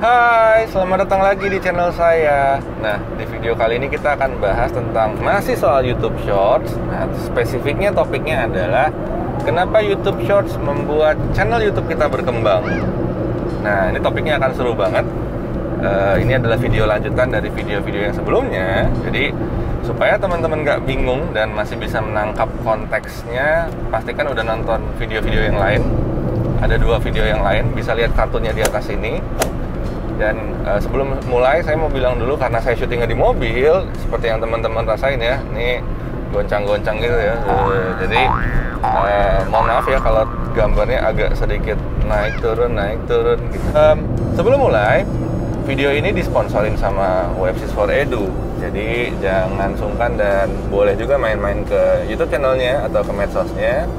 Hai, selamat datang lagi di channel saya. Nah, di video kali ini kita akan bahas tentang masih soal YouTube Shorts. Nah, spesifiknya topiknya adalah kenapa YouTube Shorts membuat channel YouTube kita berkembang. Nah, ini topiknya akan seru banget. Ini adalah video lanjutan dari video-video yang sebelumnya. Jadi, supaya teman-teman nggak bingung dan masih bisa menangkap konteksnya, pastikan udah nonton video-video yang lain. Ada 2 video yang lain, bisa lihat kartunya di atas ini. Dan sebelum mulai, saya mau bilang dulu, karena saya syutingnya di mobil, seperti yang teman-teman rasain ya, ini goncang-goncang gitu ya. Jadi mohon maaf ya kalau gambarnya agak sedikit naik turun gitu. Sebelum mulai, video ini disponsorin sama Websis for Edu. Jadi jangan sungkan dan boleh juga main-main ke YouTube channelnya atau ke medsosnya.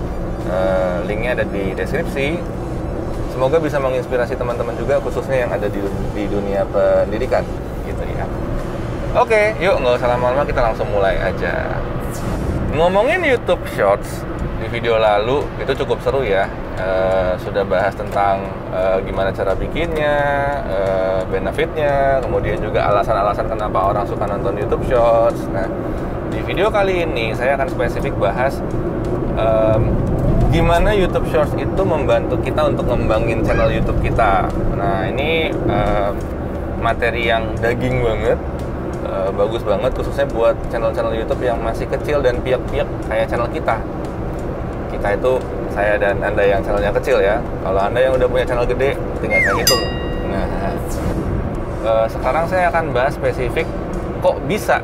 Linknya ada di deskripsi. Semoga bisa menginspirasi teman-teman juga, khususnya yang ada di dunia pendidikan gitu ya. Oke, yuk nggak usah lama-lama, kita langsung mulai aja. Ngomongin YouTube Shorts, di video lalu itu cukup seru ya. Sudah bahas tentang gimana cara bikinnya, benefitnya, kemudian juga alasan-alasan kenapa orang suka nonton YouTube Shorts. Nah, di video kali ini saya akan spesifik bahas gimana YouTube Shorts itu membantu kita untuk ngembangin channel YouTube kita. Nah, ini materi yang daging banget, bagus banget, khususnya buat channel-channel YouTube yang masih kecil dan piak-piak kayak channel kita. Kita itu, saya dan Anda yang channelnya kecil ya. Kalau Anda yang udah punya channel gede, tinggal saya hitung. Nah, sekarang saya akan bahas spesifik kok bisa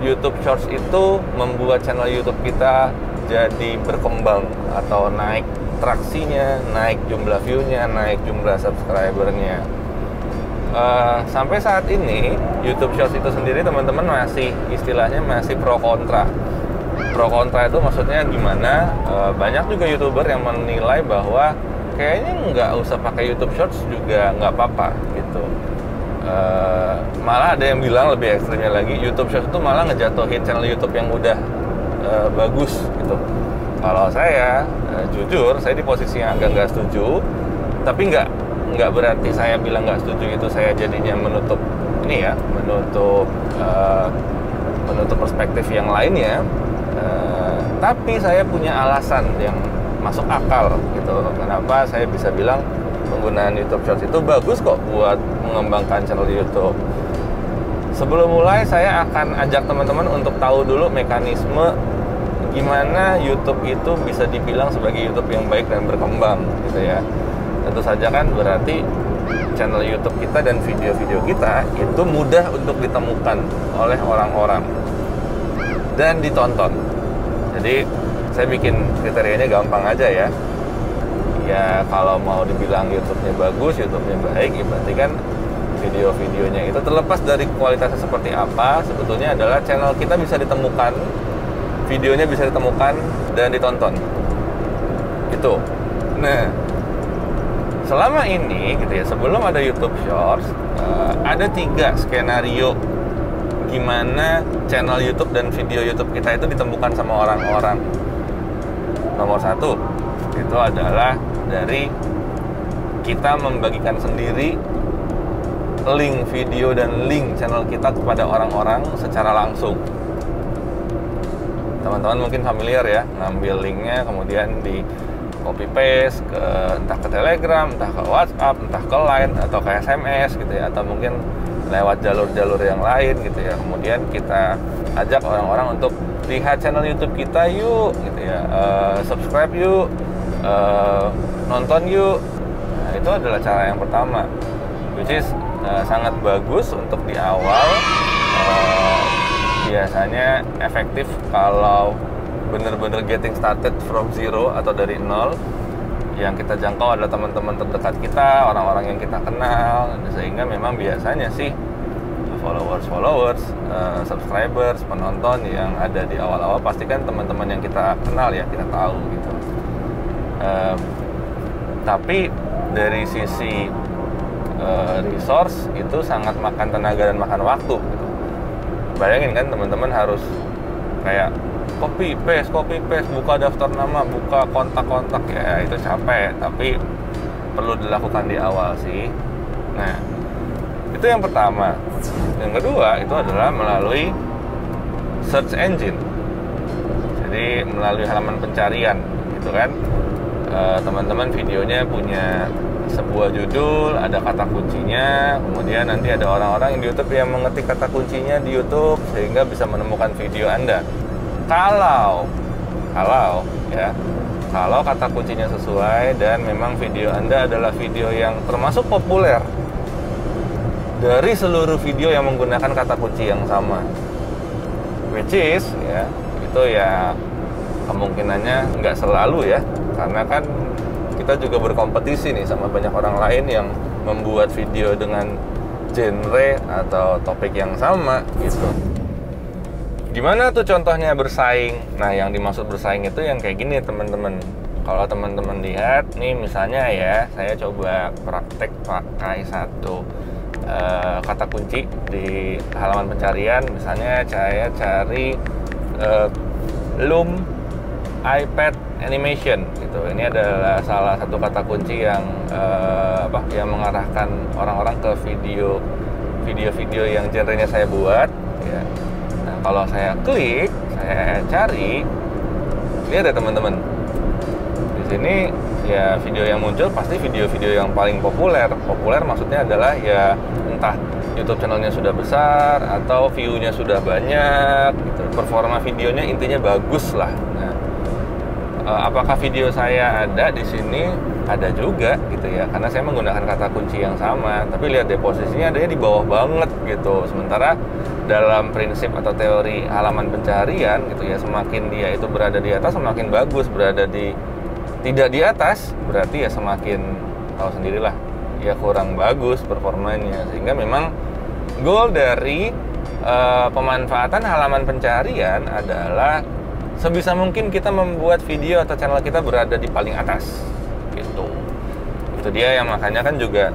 YouTube Shorts itu membuat channel YouTube kita jadi berkembang atau naik traksinya, naik jumlah view-nya, naik jumlah subscriber-nya. Sampai saat ini YouTube Shorts itu sendiri teman-teman masih istilahnya masih pro kontra. Pro kontra itu maksudnya gimana? Banyak juga YouTuber yang menilai bahwa kayaknya nggak usah pakai YouTube Shorts juga nggak apa-apa gitu. Malah ada yang bilang lebih ekstrimnya lagi, YouTube Shorts itu malah ngejatuhin channel YouTube yang udah bagus gitu. Kalau saya jujur, saya di posisi yang agak nggak setuju, tapi nggak berarti saya bilang nggak setuju itu saya jadinya menutup ini ya, menutup perspektif yang lainnya. Tapi saya punya alasan yang masuk akal gitu. Kenapa saya bisa bilang penggunaan YouTube Shorts itu bagus kok buat mengembangkan channel YouTube. Sebelum mulai, saya akan ajak teman-teman untuk tahu dulu mekanisme gimana YouTube itu bisa dibilang sebagai YouTube yang baik dan berkembang gitu ya. Tentu saja kan berarti channel YouTube kita dan video-video kita itu mudah untuk ditemukan oleh orang-orang dan ditonton. Jadi saya bikin kriterianya gampang aja ya. Ya kalau mau dibilang YouTube-nya bagus, YouTube-nya baik, ya berarti kan video-videonya itu terlepas dari kualitasnya seperti apa, sebetulnya adalah channel kita bisa ditemukan, videonya bisa ditemukan dan ditonton gitu. Nah, selama ini gitu ya, sebelum ada YouTube Shorts, ada 3 skenario gimana channel YouTube dan video YouTube kita itu ditemukan sama orang-orang. Nomor 1 itu adalah dari kita membagikan sendiri link video dan link channel kita kepada orang-orang secara langsung. Teman-teman mungkin familiar ya, ngambil linknya kemudian di copy paste ke entah ke Telegram, entah ke WhatsApp, entah ke Line atau ke SMS gitu ya, atau mungkin lewat jalur-jalur yang lain gitu ya. Kemudian kita ajak orang-orang untuk lihat channel YouTube kita yuk gitu ya, subscribe yuk, nonton yuk. Nah, itu adalah cara yang pertama, which is sangat bagus untuk di awal. Biasanya efektif kalau bener-bener getting started from zero atau dari nol. Yang kita jangkau adalah teman-teman terdekat kita, orang-orang yang kita kenal, sehingga memang biasanya sih followers, subscribers, penonton yang ada di awal-awal pasti kan teman-teman yang kita kenal ya, kita tahu gitu. Tapi dari sisi resource itu sangat makan tenaga dan makan waktu gitu. Bayangin kan teman-teman harus kayak copy paste, buka daftar nama, buka kontak-kontak, ya itu capek, tapi perlu dilakukan di awal sih. Nah, Itu yang pertama. Yang kedua itu adalah melalui search engine. Jadi melalui halaman pencarian gitu kan. Teman-teman videonya punya sebuah judul, ada kata kuncinya, kemudian nanti ada orang-orang yang di YouTube yang mengetik kata kuncinya di YouTube sehingga bisa menemukan video Anda. Kalau kata kuncinya sesuai dan memang video Anda adalah video yang termasuk populer dari seluruh video yang menggunakan kata kunci yang sama, which is ya itu ya kemungkinannya nggak selalu ya, karena kan kita juga berkompetisi nih sama banyak orang lain yang membuat video dengan genre atau topik yang sama gitu. Gimana tuh contohnya bersaing? Nah, yang dimaksud bersaing itu yang kayak gini teman-teman. Kalau teman-teman lihat nih misalnya ya, saya coba praktek pakai satu kata kunci di halaman pencarian. Misalnya saya cari Loom iPad animation gitu. Ini adalah salah satu kata kunci yang yang mengarahkan orang-orang ke video-video yang genrenya saya buat ya. Nah, kalau saya klik, saya cari, lihat ya teman-teman. Di sini ya video yang muncul pasti video-video yang paling populer. Populer maksudnya adalah ya entah YouTube channelnya sudah besar atau view-nya sudah banyak gitu. Performa videonya intinya bagus lah. Nah, apakah video saya ada di sini? Ada juga gitu ya, karena saya menggunakan kata kunci yang sama. Tapi lihat deh posisinya adanya di bawah banget gitu. Sementara dalam prinsip atau teori halaman pencarian gitu ya, semakin dia itu berada di atas semakin bagus, berada di tidak di atas berarti ya semakin tahu sendirilah ya kurang bagus performanya. Sehingga memang goal dari pemanfaatan halaman pencarian adalah sebisa mungkin kita membuat video atau channel kita berada di paling atas gitu. Itu dia yang makanya kan juga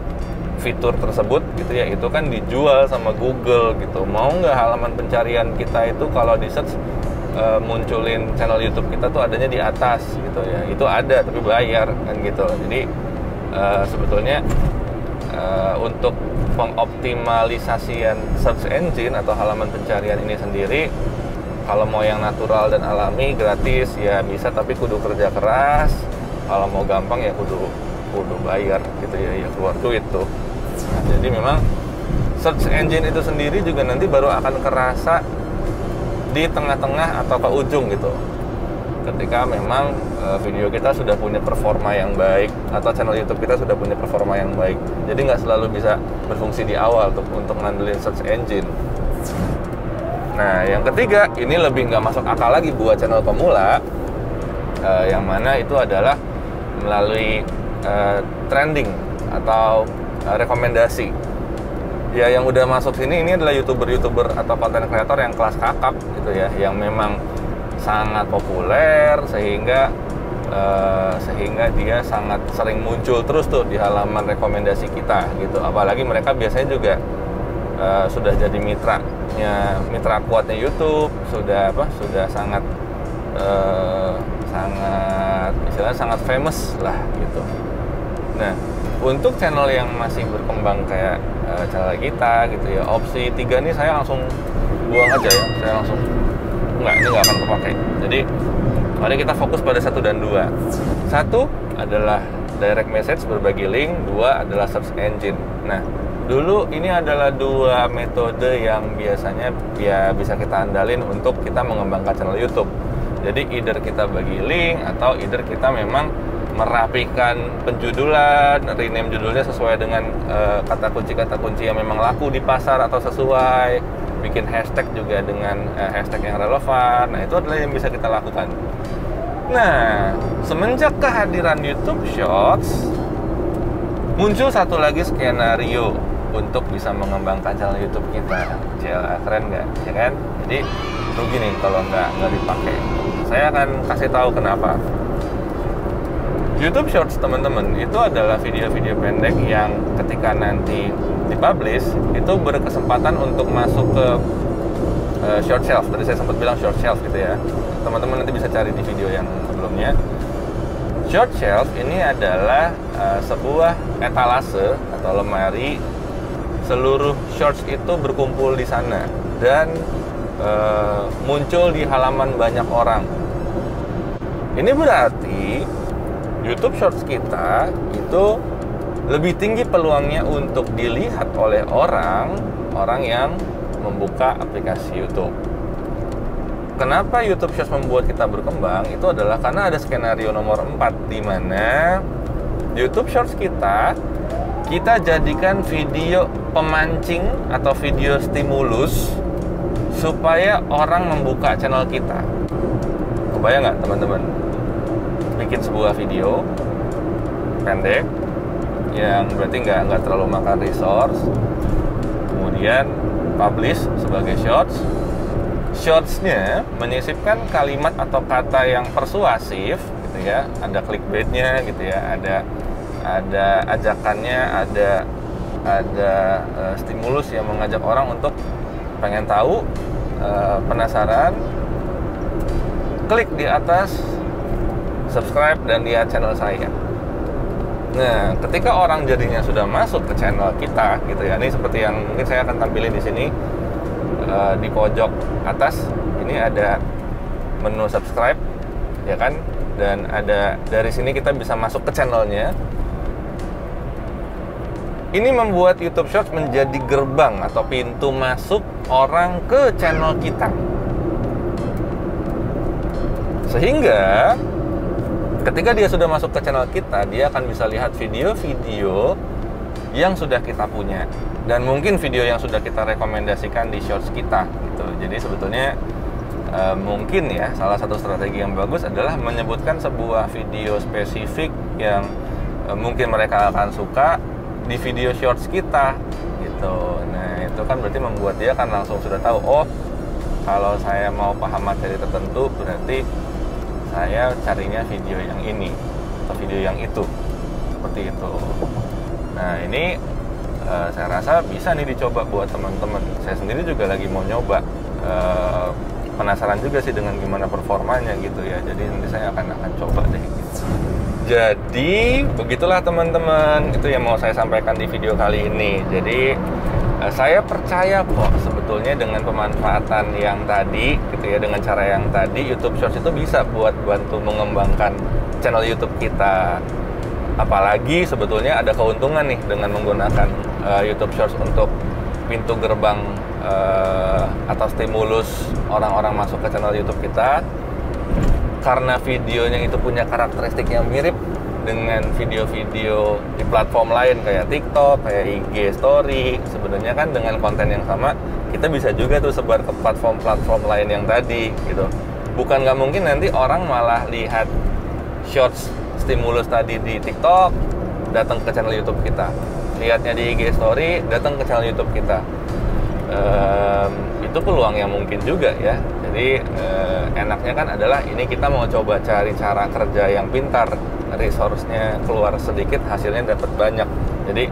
fitur tersebut gitu ya, itu kan dijual sama Google gitu. Mau nggak halaman pencarian kita itu kalau di search munculin channel YouTube kita tuh adanya di atas gitu ya. Itu ada tapi bayar kan gitu. Jadi sebetulnya untuk pengoptimalisasian search engine atau halaman pencarian ini sendiri, kalau mau yang natural dan alami gratis ya bisa, tapi kudu kerja keras. Kalau mau gampang ya kudu bayar gitu ya, keluar duit tuh. Nah, jadi memang search engine itu sendiri juga nanti baru akan kerasa di tengah-tengah atau ke ujung gitu, ketika memang video kita sudah punya performa yang baik atau channel YouTube kita sudah punya performa yang baik. Jadi nggak selalu bisa berfungsi di awal untuk ngandelin search engine. Nah, yang ketiga ini lebih nggak masuk akal lagi buat channel pemula, yang mana itu adalah melalui trending atau rekomendasi. Ya, yang udah masuk sini ini adalah youtuber atau content creator yang kelas kakap gitu ya, yang memang sangat populer sehingga dia sangat sering muncul terus tuh di halaman rekomendasi kita gitu. Apalagi mereka biasanya juga sudah jadi mitra kuatnya YouTube, sudah sangat istilahnya sangat famous lah gitu. Nah, untuk channel yang masih berkembang kayak channel kita gitu ya, opsi 3 ini saya langsung buang aja ya. Saya langsung ini nggak akan kepake. Jadi mari kita fokus pada 1 dan 2. 1 adalah direct message, berbagi link. 2 adalah search engine. Nah, dulu ini adalah 2 metode yang biasanya ya bisa kita andalin untuk kita mengembangkan channel YouTube. Jadi either kita bagi link atau either kita memang merapikan penjudulan, rename judulnya sesuai dengan kata kunci yang memang laku di pasar atau sesuai, bikin hashtag juga dengan hashtag yang relevan. Nah, itu adalah yang bisa kita lakukan. Nah, semenjak kehadiran YouTube Shorts, muncul satu lagi skenario untuk bisa mengembangkan channel YouTube kita. Keren nggak? Ya kan? Jadi rugi nih kalau nggak dipakai. Saya akan kasih tahu kenapa. YouTube Shorts teman-teman itu adalah video-video pendek yang ketika nanti dipublish itu berkesempatan untuk masuk ke short shelf. Tadi saya sempat bilang short shelf gitu ya. Teman-teman nanti bisa cari di video yang sebelumnya. Short shelf ini adalah sebuah etalase atau lemari seluruh shorts itu berkumpul di sana dan muncul di halaman banyak orang. Ini berarti YouTube Shorts kita itu lebih tinggi peluangnya untuk dilihat oleh orang yang membuka aplikasi YouTube. Kenapa YouTube Shorts membuat kita berkembang? Itu adalah karena ada skenario nomor 4, di mana YouTube Shorts kita jadikan video pemancing atau video stimulus supaya orang membuka channel kita. Kebayang nggak teman-teman? Bikin sebuah video pendek yang berarti nggak terlalu makan resource, kemudian publish sebagai shorts. Shortsnya menyisipkan kalimat atau kata yang persuasif, gitu ya. Ada clickbaitnya, gitu ya. Ada ajakannya, ada stimulus yang mengajak orang untuk pengen tahu, penasaran, klik di atas subscribe dan lihat channel saya. Nah, ketika orang jadinya sudah masuk ke channel kita, gitu ya. Ini seperti yang mungkin saya akan tampilin di sini, di pojok atas ini ada menu subscribe, ya kan? Dan ada dari sini kita bisa masuk ke channelnya. Ini membuat YouTube Shorts menjadi gerbang atau pintu masuk orang ke channel kita. Sehingga ketika dia sudah masuk ke channel kita, dia akan bisa lihat video-video yang sudah kita punya. Dan mungkin video yang sudah kita rekomendasikan di Shorts kita gitu. Jadi sebetulnya mungkin ya, salah satu strategi yang bagus adalah menyebutkan sebuah video spesifik yang mungkin mereka akan suka di video shorts kita gitu. Nah, itu kan berarti membuat dia kan langsung sudah tahu, oh, kalau saya mau paham materi tertentu berarti saya carinya video yang ini atau video yang itu, seperti itu. Nah, ini saya rasa bisa nih dicoba buat teman-teman. Saya sendiri juga lagi mau nyoba, penasaran juga sih dengan gimana performanya gitu ya. Jadi nanti saya akan coba deh gitu. Jadi begitulah teman-teman, itu yang mau saya sampaikan di video kali ini. Jadi saya percaya kok sebetulnya dengan pemanfaatan yang tadi gitu ya, dengan cara yang tadi, YouTube Shorts itu bisa buat bantu mengembangkan channel YouTube kita. Apalagi sebetulnya ada keuntungan nih dengan menggunakan YouTube Shorts untuk pintu gerbang atau stimulus orang-orang masuk ke channel YouTube kita. Karena videonya itu punya karakteristik yang mirip dengan video-video di platform lain kayak TikTok, kayak IG Story. Sebenarnya kan dengan konten yang sama, kita bisa juga tuh sebar ke platform-platform lain yang tadi gitu. Bukan nggak mungkin nanti orang malah lihat shorts stimulus tadi di TikTok, datang ke channel YouTube kita. Lihatnya di IG Story, datang ke channel YouTube kita. Itu peluang yang mungkin juga ya. Jadi enaknya kan adalah ini kita mau coba cari cara kerja yang pintar, resource-nya keluar sedikit, hasilnya dapat banyak. Jadi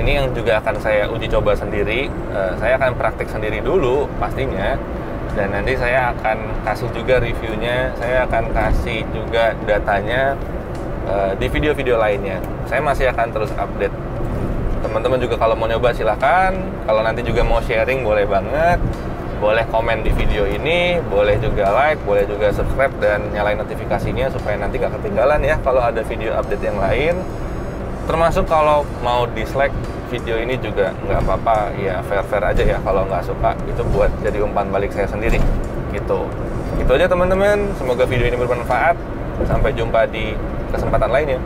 ini yang juga akan saya uji coba sendiri. Saya akan praktik sendiri dulu pastinya, dan nanti saya akan kasih juga reviewnya, saya akan kasih juga datanya di video-video lainnya. Saya masih akan terus update. Teman-teman juga kalau mau nyoba silahkan. Kalau nanti juga mau sharing boleh banget. Boleh komen di video ini, boleh juga like, boleh juga subscribe dan nyalain notifikasinya supaya nanti gak ketinggalan ya kalau ada video update yang lain. Termasuk kalau mau dislike video ini juga nggak apa-apa, ya fair-fair aja ya kalau nggak suka. Itu buat jadi umpan balik saya sendiri gitu. Itu aja teman-teman, semoga video ini bermanfaat. Sampai jumpa di kesempatan lainnya.